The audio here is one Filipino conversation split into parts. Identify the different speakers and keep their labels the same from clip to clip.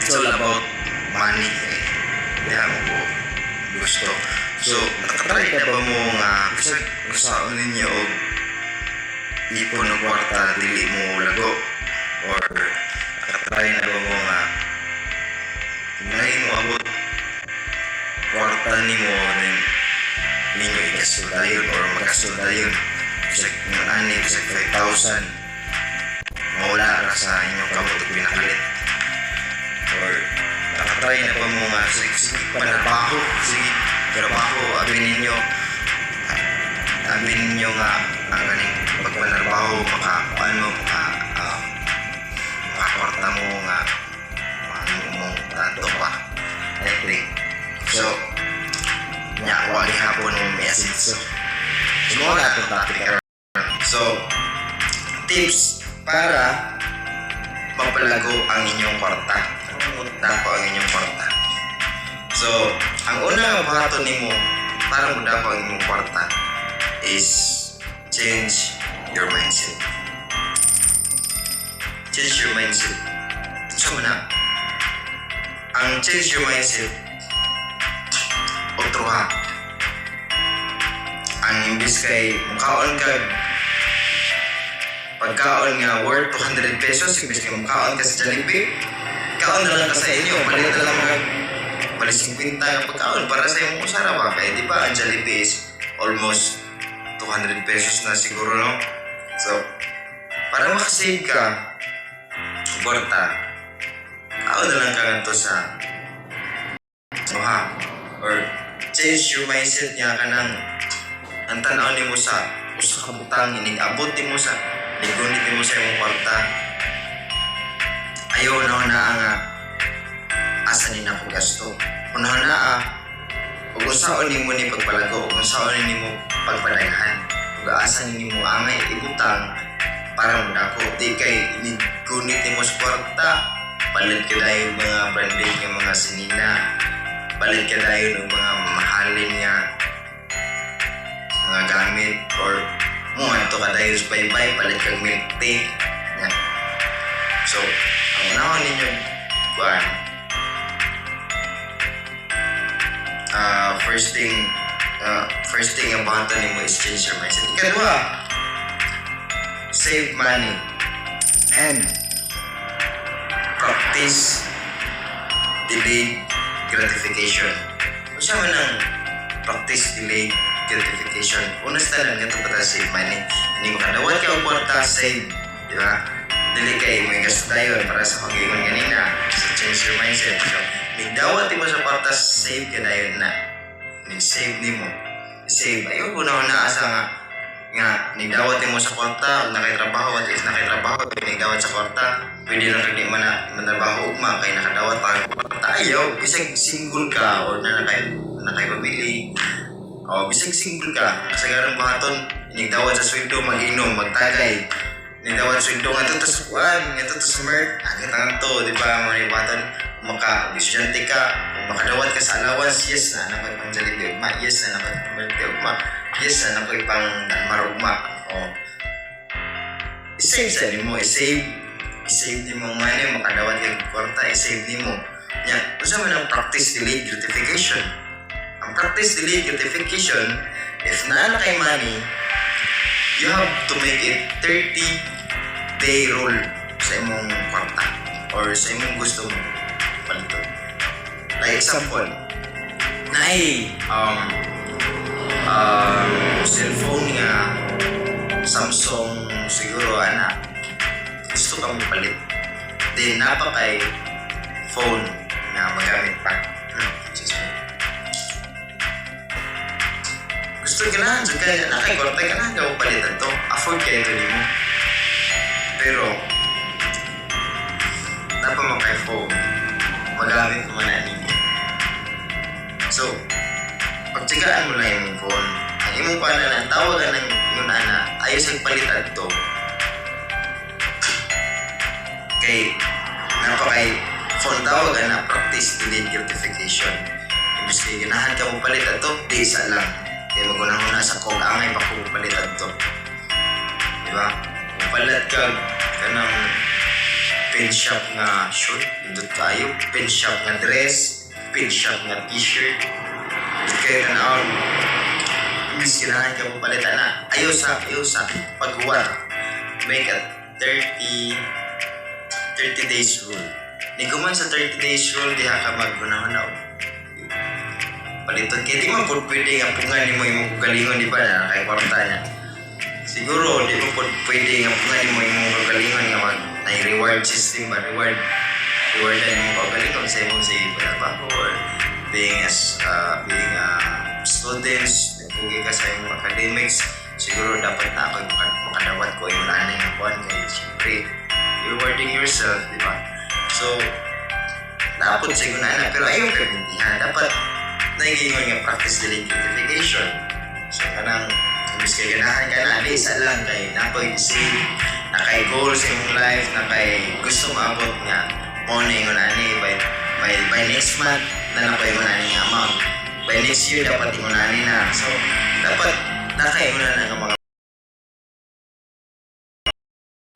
Speaker 1: it's all about money eh. Kaya mo ko gusto. So, nakatry na ba mo nga usaon ninyo o ipon ng kwarta dili mo lago? Or nakatry na ba mo nga hindi mo abot kwarta ni mo ninyo igasto dayon or magasto dayon sa yung ani sa 5,000 mawala ra sa inyong kamot at pinakalit? Or nakatry na ba mo nga sige panarbaho, sige trabaho, abin ninyo nga ang ganing pagpanarbaho makakuan mo makakwarta mo nga mong tato pa I think so nya wali hapon mong message so mo na itong topic so tips para mapalago ang inyong kwarta dapo ang inyong kwarta. So ang unang buhaton nimo para mo dapo ang inyong kwarta is change your mindset. Change your mindset. So na ang change your mindset otro ha ang imbis kay mukhaon ka pagkaon nga worth 200 pesos imbis kay mukhaon ka sa Jollibee kaon na lang ka sa inyo palit na lang mga 50 ang pagkaon para sa iyong usara ba kaya di ba ang Jollibee is almost 200 pesos na siguro no so para makasave ka kwarta kaon na lang ka ganito sa or change your mindset niya ka nang ang tanaw ni mo sa usa ka butang inig-abot ni mo sa ligunit ni mo sa imong kwarta ayaw na nga asa ni na ko gasto unahan na ug unsaon nimo ni pagpalago ug unsaon nimo pagpadaghan ug asa nimo angay ibutang para mo dako di kay inigunit nimo sa kwarta palit ka dayon mga branding nga mga sinina palit ka dayon og mga mahalin nga mga gamit or mo ato ka dayon sa baybay palit kag milk tea yan. So ang unahon ninyo kuan first thing ang bahaton nimo is change your mindset. Ikadua, save money and practice delayed gratification. Kung siya man ang practice delayed gratification, unas na lang ito para save money. Hindi mo kadawat ka ang kwarta, save, di ba? Dili kay may gasto tayo para sa pag-iwan ganina sa change your mindset. So, nagdawat mo sa kwarta, save ka dayon na. Nag-save ni mo. Save. Ayaw ko na asa nga nagdawat mo sa kwarta, nakitrabaho, at least nakitrabaho, nagdawat sa kwarta, pwede lang kagdi man na manarbaho ugma, kaya nakadawat pa ang kwarta. Ayaw, bisag single ka, o na nakay o bisag single ka, kasagarang bahaton, nagdawat sa sweldo, mag-inom, magtagay, nagdawat sa sweldo, nga ito sa kuwan, nga ito sa merk, ang to, di ba, mga bahaton, maka-estudyante ka, makadawat ka sa allowance, yes na, nakoy pang Jollibee ugma, yes na, nakoy pang Merke ugma, yes na, nakoy pang Danmar ugma, o i-save sa mo, i-save di mo money, makadawat ka kwarta, i-save di mo. Yan, usa man ang practice delayed gratification. Ang practice delayed gratification, if naana kay money, you have to make it 30-day rule sa imong kwarta or sa imong gusto mo palito. Like example, naay cellphone nga Samsung siguro ana gusto ka mo palit. Then napa kay phone na magamit pa. Gusto ka na, kaya nakikwarta ka na daw palitan to. Afford kayo ito mo. Pero napa mo kay phone magamit mo na ninyo. So, pagtsagaan mo na yung phone. Ang imong pa na tawagan ng yung ana, ayos ang palitan to. Kay, napakay phone tawagan na practice delayed gratification. Ibig sabihin, ganahan ka mo palitan to, di isa lang. Kaya magunang-una sa kong angay pa kung palitan to. Diba? Kung palit ka ng pen shop nga shirt, indot kayo, pen shop nga dress, pen shop nga t-shirt. Kaya tanawon, imbis kailangan ka palitan na, ayaw sa paghuwat. Make a 30 days rule. Ni kuman sa 30 days rule, diha ka maggunahon-ahon. Palitan kaya di man po pwede nga pungan ni mo yung galingon, di ba na kay kwarta niya. Siguro, di mo po pwede nga pungan ni mo yung galingon nga mag-reward system ba, reward na yung mga galingon sa imong sige pa or being students, nagpugi ka sa imong academics, siguro dapat na ako makadawat ko yung nanay ng buwan kaya siyempre, rewarding yourself, di ba? So, dapat siguro na pero ayaw ka bintihan, dapat naigingon nga practice delayed gratification. So, kanang imbis kay ganahan ka na, isa lang kay napag-isip, na kay goals sa imong life, na kay gusto maabot nga, morning o nani, by next month, na napay mo nani nga amount. By next year, dapat mo nani na. So, dapat nakay mo na ng mga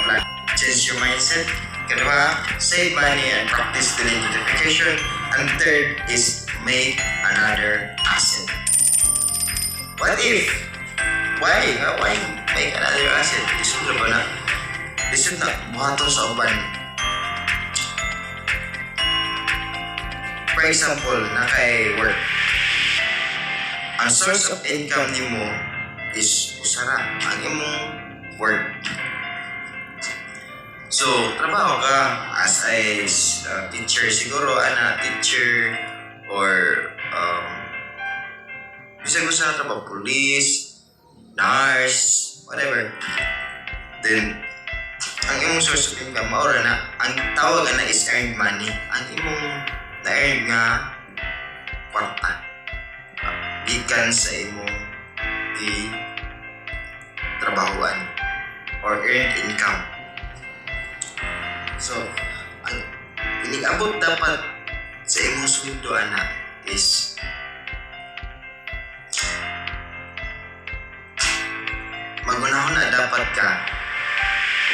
Speaker 1: plan. Change your mindset. Kedua, save money and practice delayed gratification. And third is make another asset. What if? Why? Why make another asset? Lisod na ba na? Lisod na buhaton sa uban. For example, na kay work. Ang source of income ni mo is usara ang imong work. So, trabaho ka as a teacher siguro, teacher or bisag mo sa trabaho, police, nurse, whatever. Then, ang imong source of income, maura na, ang tawag na is earned money. Ang imong na-earn nga kwarta. Gikan sa imong trabahuan or earned income. So, ang inigabot dapat sa imong sweldo ana is magunahon na dapat ka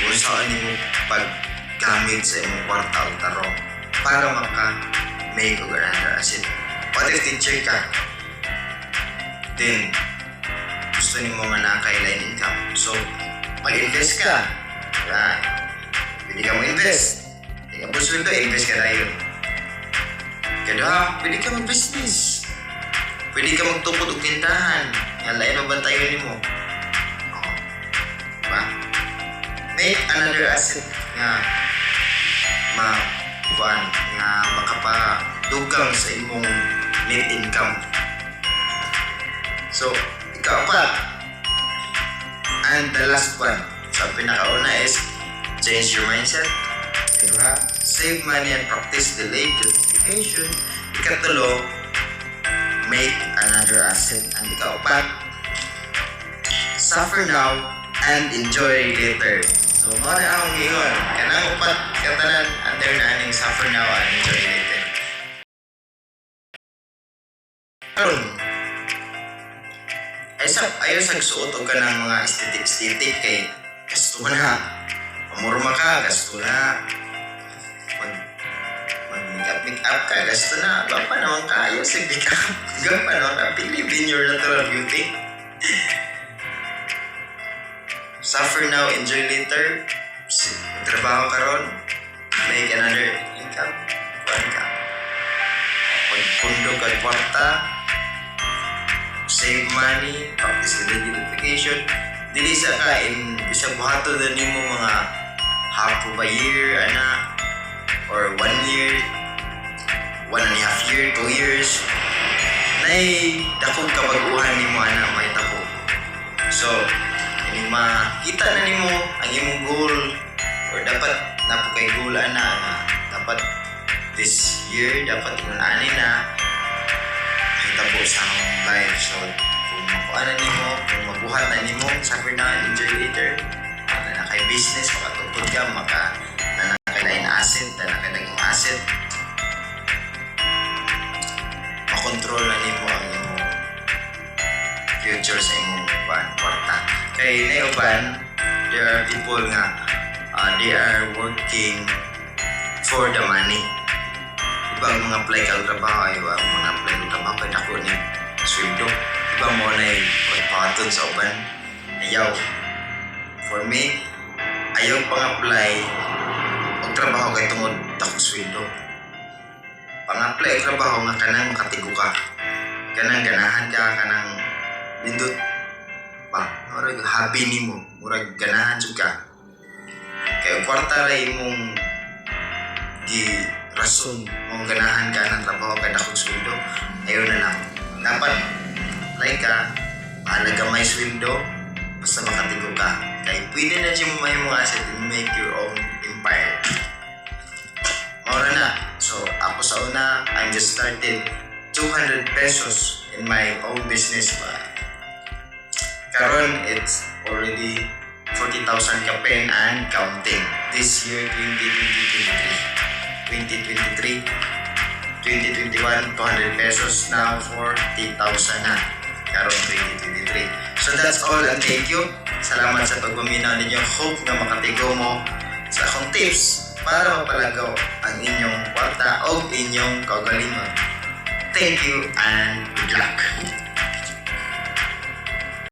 Speaker 1: kung saan mo paggamit sa imong kwarta o tarong para maka-make or another asset. What if teacher ka? Then, gusto ni mo nga nakailan income. So, mag-invest ka. Diba? Pwede ka mag-invest. Hindi ka po sweldo, invest ka tayo. Kaya pwede ka mag-business. Pwede ka magtupod o tindahan. Yan, lain ba tayo ni mo? Diba? Make another asset nga nga makapadugang sa imong net income. So, ika-apat. And the last one. So, pinakauna is change your mindset. Diba? Save money and practice delayed gratification. Ikatulo, make another asset. And ika-apat, suffer now and enjoy later. So, mga na akong ingon. Kanang upat katanan under na aning suffer now and enjoy later. Karon, ayaw sagsuot o ka ng mga aesthetic kay gasto man ha. Pamurma ka, gasto na. Mag-make-up ka, gasto na. Bapa naman kayo sa make-up. Gapa naman ka, believe in your natural beauty. Suffer now, enjoy later. Magtrabaho ka ron. Make another income. Kuhan ka. Magpundo ka kwarta. Save money. Practice delayed gratification. Dili sa kain. Isang buhato na nimo mga half of a year, or 1 year, 1.5 year, 2 years. Nay, dakong kabaguhan nimo may tabo. So, makita na nimo ang imong goal or dapat napakay goal dapat this year dapat inunaanin na mahitabo sa akong life. So kung makuha na nimo, kung mabuhat na nimo, suffer na and enjoy later, na kay business makatungkod ka, na nakalain na asset, na nakadaging asset, makontrol na nimo ang imong future sa imong kwarta. Kay Neoban, there are people nga they are working for the money. Iba ang mga apply ka trabaho, iba ang mga apply ka trabaho kay dako ni sweldo. Iba mo na pagpatod sa uban. Ayaw. For me, ayaw pang-apply og trabaho kay tungod dako sweldo. Pang-apply og trabaho nga kanang makatigo ka. Kanang ganahan ka, kanang lindot pa. Murag happy nimo, murag ganahan jud ka. Kaya kwarta ray mong di rason mong ganahan ka ng trabaho kay dakong sweldo, ayaw na lang. Dapat like ka, mahalaga may sweldo, basta makatigo ka. Kaya pwede na siya mo mga asset and make your own empire. Maura na. So, ako sa una, I just started 200 pesos in my own business. Karon, it's already 40,000 kapen and counting. This year, 2023, 2021, 200 pesos, now 40,000 na. Karon 2023. So that's all and thank you. Salamat sa pagpaminaw ninyo. Hope na makatigo mo sa akong tips para mapalagaw ang inyong kwarta o inyong kagalingon. Thank you and good luck.